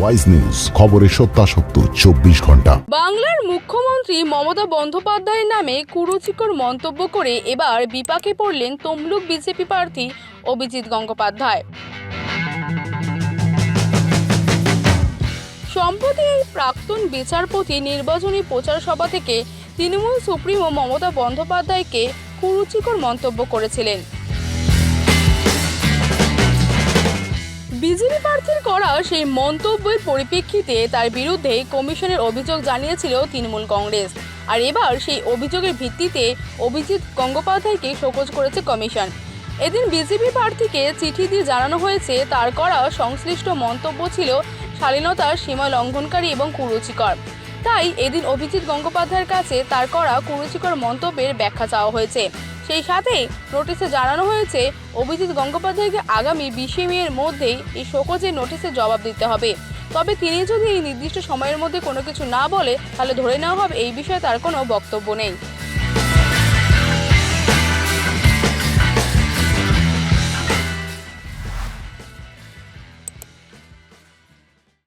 Wise news, খবরের সত্যাসত্য 24 ঘন্টা। বাংলার মুখ্যমন্ত্রী মমতা বন্দ্যোপাধ্যায়ের নামে কুরুচিকর মন্তব্য করে এবার বিপাকে পড়লেন তমলুক বিজেপি প্রার্থী অভিজিৎ গঙ্গোপাধ্যায়। সম্প্রতি এই প্রাক্তন বিচারপতি নির্বাচনী প্রচার সভা থেকে তৃণমূল সুপ্রিমো মমতা বন্দ্যোপাধ্যায়কে কুরুচিকর মন্তব্য করেছিলেন। বিজেপি প্রার্থীর করা সেই মন্তব্যের পরিপ্রেক্ষিতে তার বিরুদ্ধে কমিশনের অভিযোগ জানিয়েছিল তৃণমূল কংগ্রেস। আর এবার সেই অভিযোগের ভিত্তিতে অভিজিৎ গঙ্গোপাধ্যায়কে শোকজ করেছে কমিশন। এদিন বিজেপি প্রার্থীকে চিঠি দিয়ে জানানো হয়েছে তার করা সংশ্লিষ্ট মন্তব্য ছিল শালীনতার সীমা লঙ্ঘনকারী এবং কুরুচিকর। তাই এদিন অভিজিৎ গঙ্গোপাধ্যায়ের কাছে তার করা কুরুচিকর মন্তব্যের ব্যাখ্যা চাওয়া হয়েছে। সেই সাথে নোটিশে জানানো হয়েছে অভিজিৎ গঙ্গোপাধ্যায়কে আগামী 20 মের মধ্যেই এই শোকজের নোটিশে জবাব দিতে হবে। তবে তিনি যদি এই নির্দিষ্ট সময়ের মধ্যে কোনো কিছু না বলে তাহলে ধরে নেওয়া হবে এই বিষয়ে তার কোনো বক্তব্য নেই।